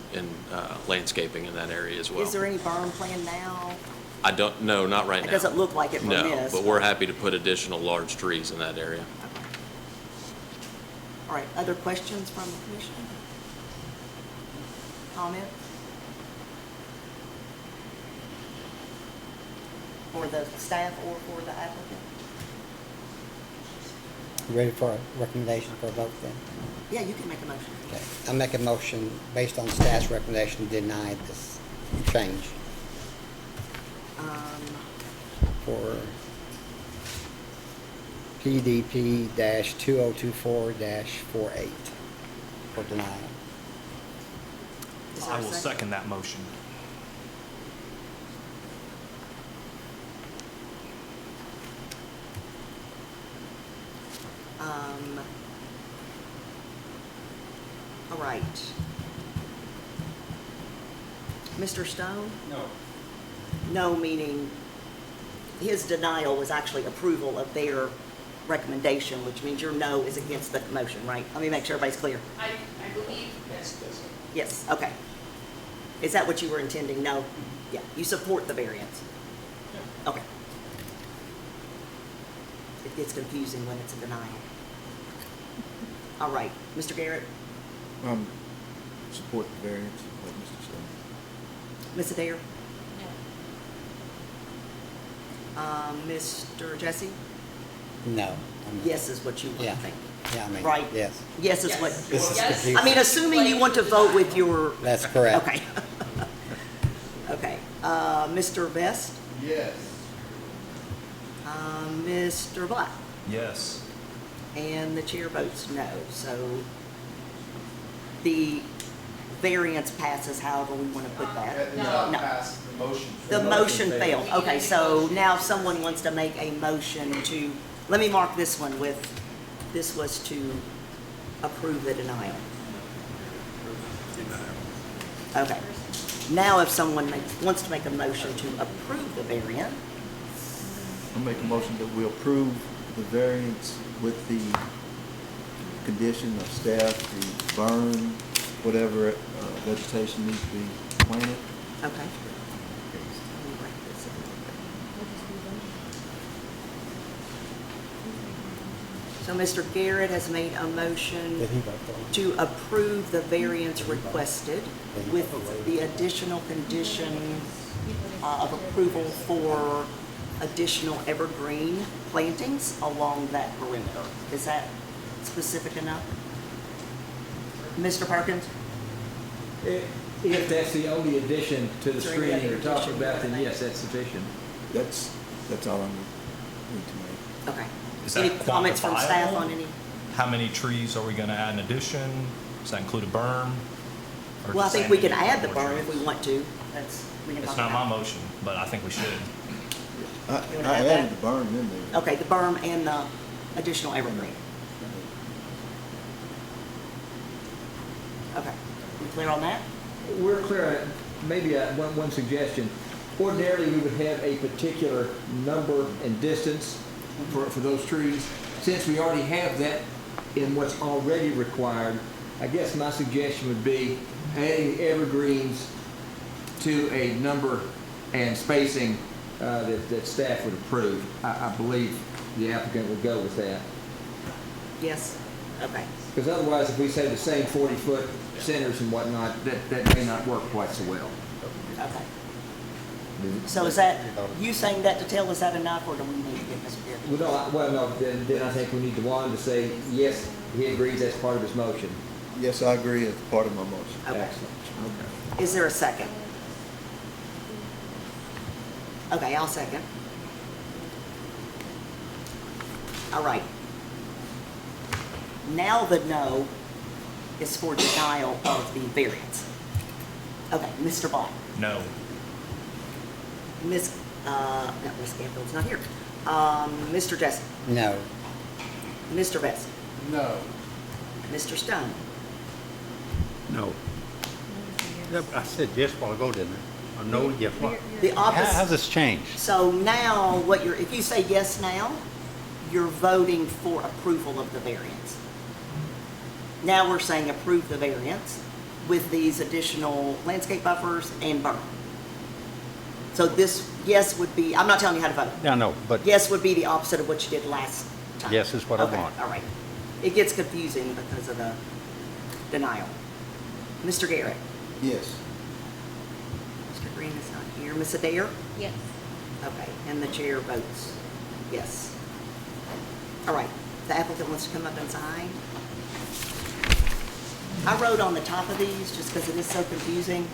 landscaping in that area as well. Is there any berm plan now? I don't know, not right now. It doesn't look like it from No, this. but we're happy to put additional large trees in that area. Okay. All right, other questions from the commission? Comment? For the staff or for the applicant? Ready for a recommendation for a vote then? Yeah, you can make a motion. Okay. I make a motion based on staff's recommendation to deny this change for PDP-2024-48 for denial. Is there I a will second that motion. All right. Mr. Stone? No. No, meaning his denial was actually approval of their recommendation, which means your no is against the motion, right? Let me make sure everybody's clear. I believe, yes. Yes, okay. Is that what you were intending? No? Yeah, you support the variance? Okay. It gets confusing when it's a denial. All right, Mr. Garrett? Support the variance, like Mr. Stone. Ms. Adair? Mr. Jesse? No. Yes is what you want Yeah. to think. Yeah, I mean, Right. yes. Yes is what, This is Yes. confusing. I mean, assuming you want to vote with your, That's correct. okay. Okay, Mr. Best, Yes. Mr. Black, Yes. and the chair votes no, so the variance passes however we want to put that. No. The motion. The motion failed. Okay, so now if someone wants to make a motion to, let me mark this one with, this was to approve the denial. Okay. Now if someone wants to make a motion to approve the variance, I'll make a motion that we approve the variance with the condition of staff to burn whatever vegetation needs to be planted. okay. Let me write this in. So Mr. Garrett has made a motion Did he vote for it? to approve the variance requested with the additional condition of approval for additional evergreen plantings along that perimeter. Is that specific enough? Mr. Perkins? If that's the only addition to the Is there any screening other you're talking addition about, you then wanna yes, that's sufficient. That's all I need to make. Okay. Is Any that comments from staff quantifiable? on any? How many trees are we gonna add in addition? Does that include a berm? Or Well, I just think we saying can that you add the want more berm if trees? we want to. That's, we can It's talk not my about. motion, but I think we should. I wanna I add added that? the berm in there. Okay, the berm and the additional evergreen. Okay. We clear on that? We're clear, maybe one suggestion. Ordinarily, we would have a particular number and distance for those trees. Since we already have that in what's already required, I guess my suggestion would be adding evergreens to a number and spacing that staff would approve. I believe the applicant would go with that. Yes? Okay. Because otherwise, if we say the same 40-foot centers and whatnot, that may not work quite so well. Okay. So is that, you saying that to tell, is that enough, or do we need to get Mr. Garrett? Well, no, then I think we need the one to say, yes, he agrees that's part of his motion. Yes, I agree, it's part of my motion. Okay. Excellent. Is there a second? Okay, I'll second. All right. Now the no is for denial of the variance. Okay, Mr. Black. No. Not Ms. Campbell's not here. Mr. Jessup. No. Mr. Best. No. Mr. Stone. No. Yep, I said yes while ago, didn't I? Or no, yes what? The How's opposite. this changed? So now what you're, if you say yes now, you're voting for approval of the variance. Now we're saying approve the variance with these additional landscape buffers and berm. So this yes would be, I'm not telling you how to vote. Yeah, no, but Yes would be the opposite of what you did last time. Yes is what I Okay, want. all right. It gets confusing because of the denial. Mr. Garrett. Yes. Mr. Green is not here. Ms. Adair? Yes. Okay, and the chair votes yes. All right, the applicant wants to come up and sign. I wrote on the top of these just because it is so confusing.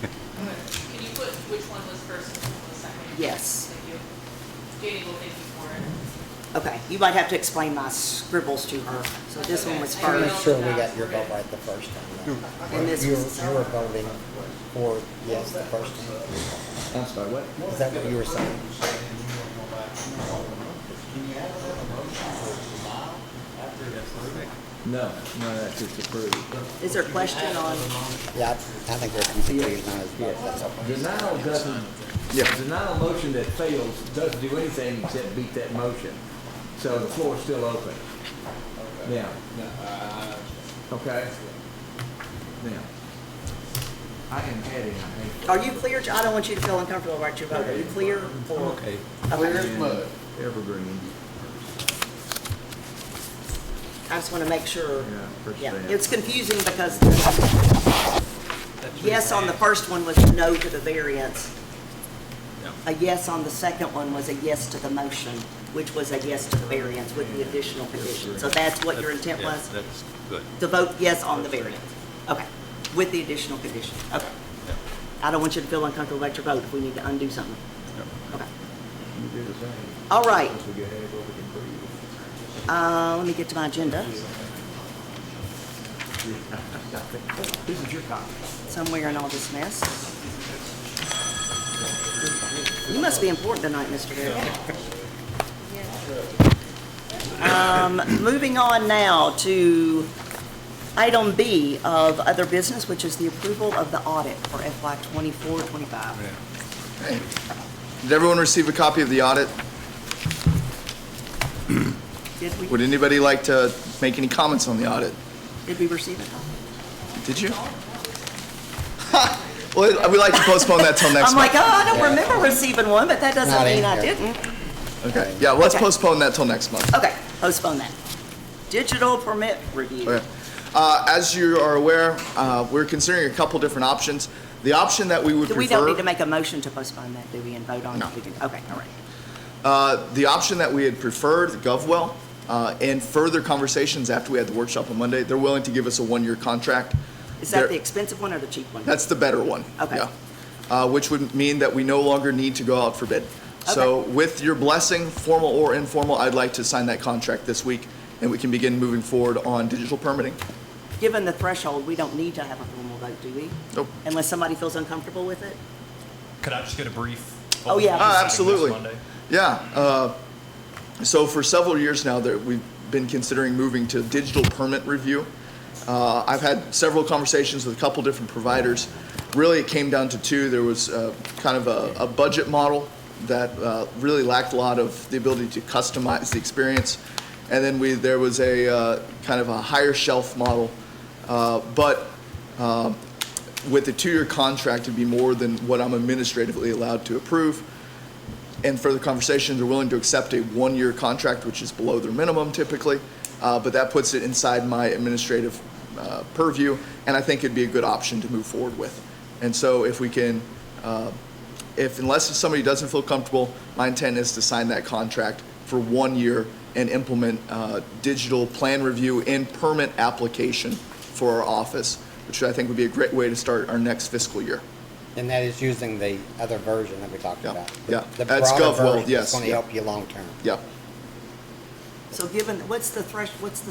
Can you put which one was first and which one was second? Yes. Thank you. Katie will thank you for it. Okay, you might have to explain my scribbles to her. So this one was I'm not first, sure we got your vote right the first time. and this You was, were voting for yes the first time. I'm sorry, what? Is that what you were saying? No, that's just approved. is there a question on, Yeah, I think there's confusion on his vote. That's all. Denial doesn't, denial motion that fails doesn't do anything except beat that motion. So the floor is still open. Now. Okay? Now. I am adding, I think. are you clear? I don't want you to feel uncomfortable about your vote. Are you clear? Okay. Clear as mud. Evergreen. I just want to make sure. Yeah, first Yeah, that. it's confusing because yes on the first one was no to the variance. A yes on the second one was a yes to the motion. which was a yes to the variance with the additional condition. So that's what your intent Yeah, was? that's good. To vote yes on the variance? Okay, with the additional condition, okay. I don't want you to feel uncomfortable about your vote if we need to undo something. Okay. All right. Let me get to my agenda. This is your copy. Somewhere in all this mess. You must be important tonight, Mr. Garrett. Moving on now to item B of other business, which is the approval of the audit for FY 24-25. Did everyone receive a copy of the audit? Did we, Would anybody like to make any comments on the audit? did we receive it? Did you? Well, we'd like to postpone that till next I'm month. like, oh, I don't remember receiving one, but that doesn't Not in mean I here. didn't. Okay, yeah, let's Okay. postpone that till next month. Okay, postpone that. Digital permit review. Okay. As you are aware, we're considering a couple different options. The option that we would We don't need to prefer, make a motion to postpone that, do we, and vote on it? No. We can- Okay, all right. the option that we had preferred, GovWell, and further conversations after we had the workshop on Monday, they're willing to give us a one-year contract. Is that They're- the expensive one or the cheap one? That's the better one. Okay. Yeah. Which would mean that we no longer need to go out for bid. So with your blessing, formal or informal, I'd like to sign that contract this week, and we can begin moving forward on digital permitting. Given the threshold, we don't need to have a formal vote, do we? Nope. Unless somebody feels uncomfortable with it? Could I just get a brief? Oh, yeah. overview starting Absolutely. next Monday? Yeah. So for several years now, we've been considering moving to digital permit review. I've had several conversations with a couple different providers. Really, it came down to two. There was kind of a budget model that really lacked a lot of the ability to customize the experience. And then there was a kind of a higher shelf model. But with a 2-year contract, it'd be more than what I'm administratively allowed to approve. And further conversations, they're willing to accept a 1-year contract, which is below their minimum typically, but that puts it inside my administrative purview, and I think it'd be a good option to move forward with. And so if we can, unless somebody doesn't feel comfortable, my intent is to sign that contract for 1 year and implement digital plan review and permit application for our office, which I think would be a great way to start our next fiscal year. And that is using the other version that we talked Yeah, about. yeah. The That's broader GovWell, version yes, is going to yeah. help you long-term. Yeah, So given, what's the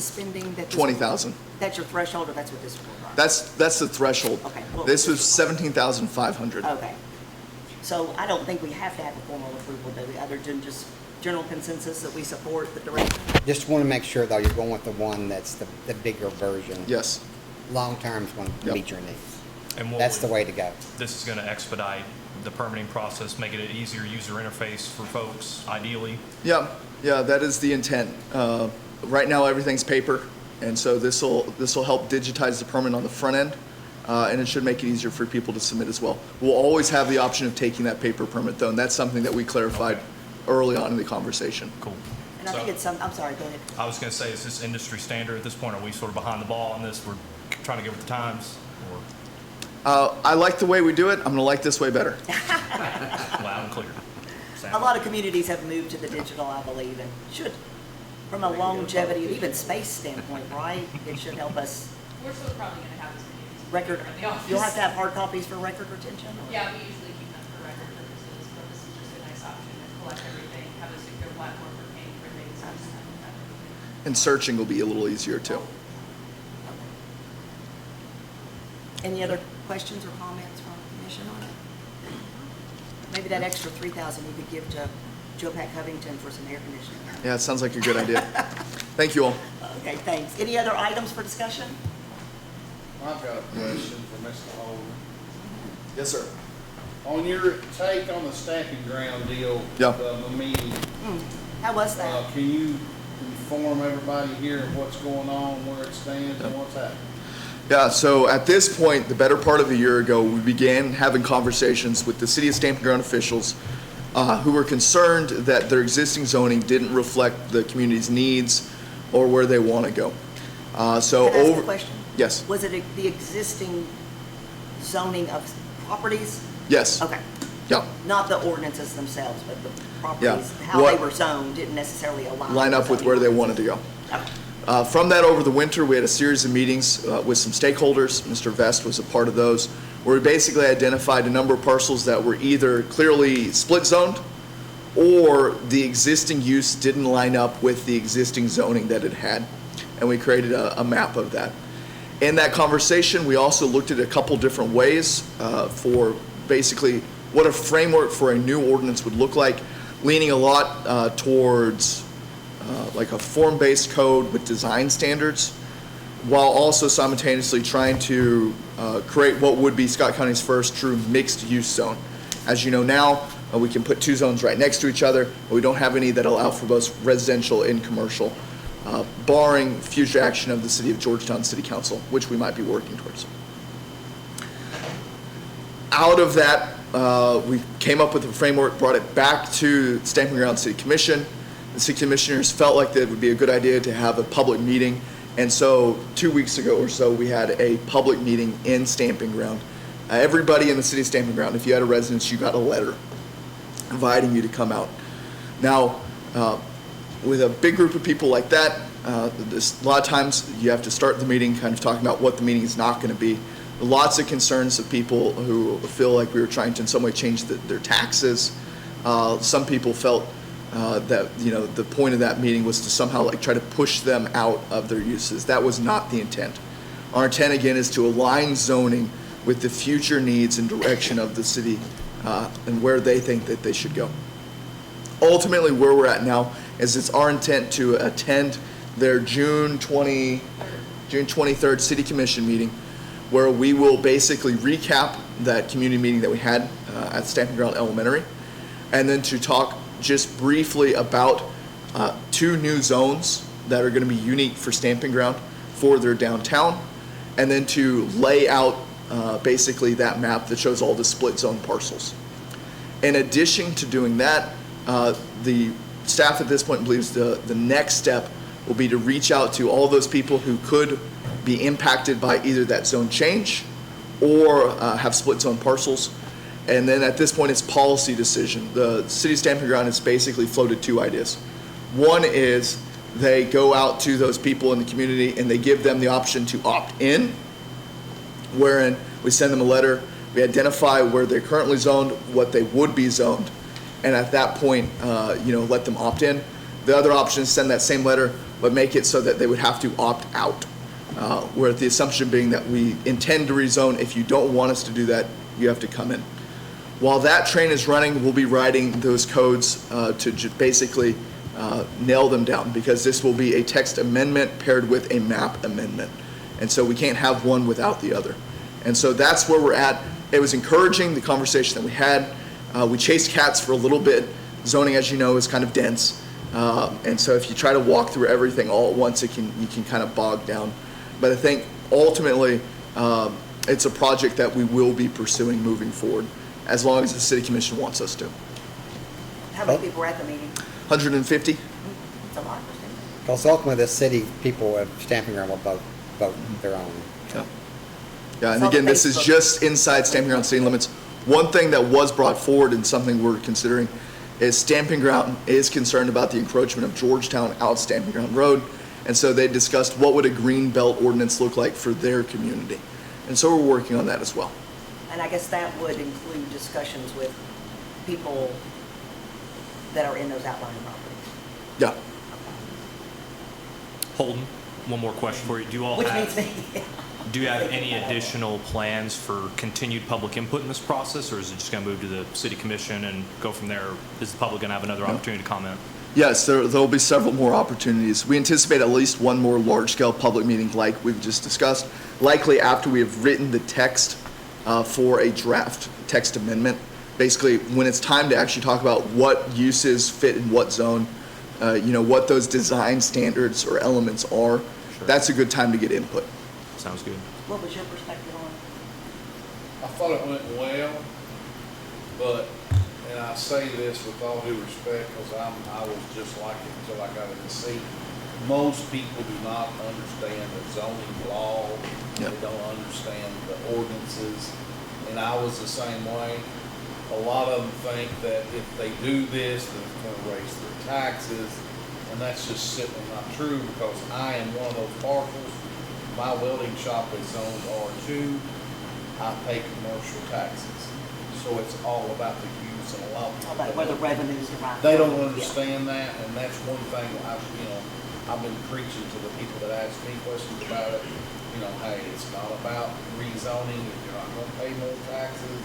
spending that? this- 20,000. That's your threshold, or that's what this requires? That's the threshold. Okay, well- This was 17,500. Okay. So I don't think we have to have a formal approval, do we, other than just general consensus that we support the direction? Just want to make sure, though, you're going with the one that's the bigger version. Yes. Long-term is going to Yep. meet your needs. And what That's the would- way to go. This is going to expedite the permitting process, making it an easier user interface for folks, ideally. Yeah, that is the intent. Right now, everything's paper, and so this will help digitize the permit on the front end, and it should make it easier for people to submit as well. We'll always have the option of taking that paper permit, though, and that's something that we clarified early on in the conversation. Cool. And I think it's I'm sorry, go ahead. I was going to say, is this industry standard at this point? Are we sort of behind the ball on this? We're trying to get with the times? Or I like the way we do it. I'm going to like this way better. loud and clear? A lot of communities have moved to the digital, I believe, and should, from a longevity and even space standpoint, right? It should help us We're still probably gonna have this meeting. record, In the office. you'll have to have hard copies for record retention? or- Yeah, we usually keep them for record purposes, but this is just a nice option to collect everything, have a secure platform for paying for things. And searching will be a little easier, too. Any other questions or comments from the commission on it? Maybe that extra 3,000 you could give to Joe Pack Covington for some air conditioning. Yeah, it sounds like a good idea. Thank you all. Okay, thanks. Any other items for discussion? I've got a question for Mr. Holden. Yes, sir. On your take on the stamping ground deal, Yeah. the meeting, How was that? can you inform everybody here of what's going on, where it stands, and what's happening? Yeah, so at this point, the better part of a year ago, we began having conversations with the city of Stamping Ground officials who were concerned that their existing zoning didn't reflect the community's needs or where they want to go. Can I ask a question? Yes, Was it the existing zoning of properties? yes. Okay, Yeah, not the ordinances themselves, but properties, how they were zoned didn't necessarily line up with where they wanted to go. From that, over the winter, we had a series of meetings with some stakeholders. Mr. Vest was a part of those, where we basically identified a number of parcels that were either clearly split zoned or the existing use didn't line up with the existing zoning that it had. And we created a map of that. In that conversation, we also looked at a couple different ways for basically what a framework for a new ordinance would look like, leaning a lot towards like a form-based code with design standards, while also simultaneously trying to create what would be Scott County's first true mixed-use zone. As you know now, we can put two zones right next to each other, but we don't have any that allow for both residential and commercial, barring future action of the City of Georgetown City Council, which we might be working towards. Out of that, we came up with a framework, brought it back to Stamping Ground City Commission. The city commissioners felt like that it would be a good idea to have a public meeting, and so 2 weeks ago or so, we had a public meeting in Stamping Ground. Everybody in the city of Stamping Ground, if you had a residence, you got a letter inviting you to come out. Now, with a big group of people like that, a lot of times you have to start the meeting kind of talking about what the meeting is not going to be. Lots of concerns of people who feel like we were trying to in some way change their taxes. Some people felt that, you know, the point of that meeting was to somehow like try to push them out of their uses. That was not the intent. Our intent again is to align zoning with the future needs and direction of the city and where they think that they should go. Ultimately, where we're at now is it's our intent to attend their June 23rd City Commission meeting, where we will basically recap that community meeting that we had at Stamping Ground Elementary, and then to talk just briefly about two new zones that are going to be unique for Stamping Ground for their downtown, and then to lay out basically that map that shows all the split zone parcels. In addition to doing that, the staff at this point believes the next step will be to reach out to all those people who could be impacted by either that zone change or have split zone parcels. And then at this point, it's policy decision. The city of Stamping Ground has basically floated two ideas. One is they go out to those people in the community and they give them the option to opt in, wherein we send them a letter, we identify where they're currently zoned, what they would be zoned, and at that point, let them opt in. The other option is send that same letter, but make it so that they would have to opt out, where the assumption being that we intend to rezone. If you don't want us to do that, you have to come in. While that train is running, we'll be writing those codes to basically nail them down, because this will be a text amendment paired with a map amendment. And so we can't have one without the other. And so that's where we're at. It was encouraging, the conversation that we had. We chased cats for a little bit. Zoning, as you know, is kind of dense. And so if you try to walk through everything all at once, you can kind of bog down. But I think ultimately, it's a project that we will be pursuing moving forward, as long as the city commission wants us to. How many people were at the meeting? 150? That's a lot. Because ultimately, the city people of Stamping Ground will vote their own. Yeah, and again, this is just inside Stamping Ground city limits. One thing that was brought forward and something we're considering is Stamping Ground is concerned about the encroachment of Georgetown out Stamping Ground Road. And so they discussed what would a green belt ordinance look like for their community. And so we're working on that as well. And I guess that would include discussions with people that are in those outlying properties. Yeah. Holden, one more question for you. Do you all Which have, means me. do you have any additional plans for continued public input in this process, or is it just going to move to the city commission and go from there? Is the public going to have another opportunity to comment? Yes, there will be several more opportunities. We anticipate at least one more large-scale public meeting like we've just discussed, likely after we have written the text for a draft text amendment. Basically, when it's time to actually talk about what uses fit in what zone, what those design standards or elements are, that's a good time to get input. Sounds good. What was your perspective on it? I thought it went well, but, and I say this with all due respect, because I was just like it until I got in the seat. Most people do not understand the zoning law. Yep. They don't understand the ordinances, and I was the same way. a lot of them think that if they do this, then it's gonna raise their taxes, and that's just simply not true, because I am one of those parcels. My welding shop is zoned R2, I pay commercial taxes, so it's all about the use, and a lot of people. About where the revenues derive. They don't from. understand that, and that's one thing I've been preaching to the people that ask me questions about it. Hey, it's not about rezoning, if you're not gonna pay more taxes,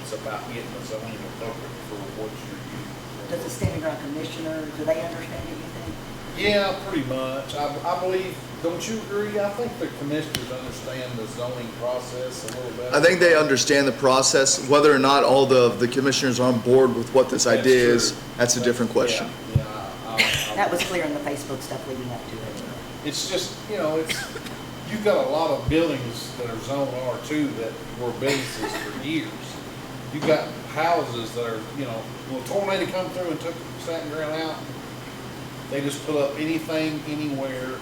it's about getting the zoning appropriate for what you're using. Does the standing ground commissioner, do they understand it, you think? Yeah, pretty much. I believe, don't you agree? I think the commissioners understand the zoning process a little better. I think they understand the process. Whether or not all the commissioners are on board with what this That's idea is, true. that's a different question. Yeah, That was clear in the Facebook stuff leading up to it. it's just, you've got a lot of buildings that are zone R2 that were businesses for years. You've got houses that are, when a tornado come through and took the standing ground out, they just put up anything, anywhere,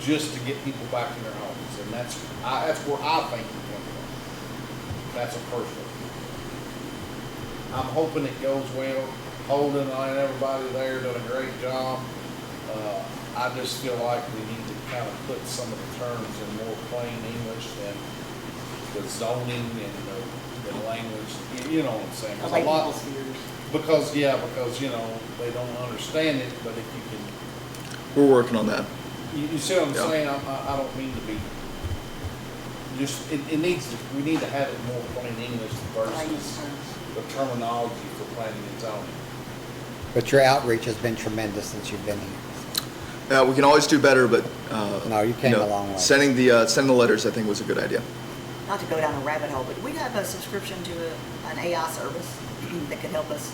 just to get people back in their homes. And that's where I think it comes from. That's a personal. I'm hoping it goes well. Holden and everybody there done a great job. I just feel like we need to kind of put some of the terms in more plain English than the zoning and the language. You know what I'm saying? There's a lot, because they don't understand it. But if you can, We're working on that. you see what I'm Yeah. saying? I don't mean to be. Just it needs to. We need to have it more plain English versus the terminology for planning and zoning. But your outreach has been tremendous since you've been here. We can always do better, but No, you came a long way. Sending the letters, I think, was a good idea. Not to go down a rabbit hole, but we have a subscription to an AI service that could help us.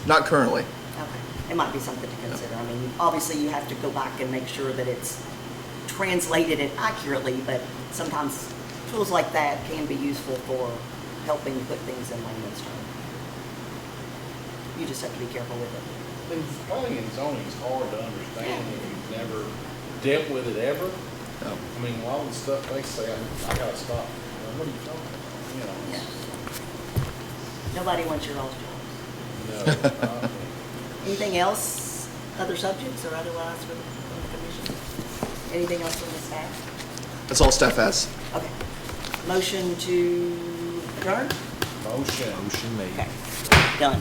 Not currently. Okay, it might be something to consider. I mean, obviously you have to go back and make sure that it's translated it accurately, but sometimes tools like that can be useful for helping put things in layman's terms. You just have to be careful with it. And planning and zoning is hard to understand if you've never dealt with it ever. No. I mean, a lot of the stuff they say, I gotta stop. What are you talking about? Yeah. Nobody wants your lost jobs. No. not me. Anything else, other subjects or otherwise for the commission? Anything else from the staff? That's all staff has. Okay. Motion to adjourn? Motion. Motion made. Okay. Done.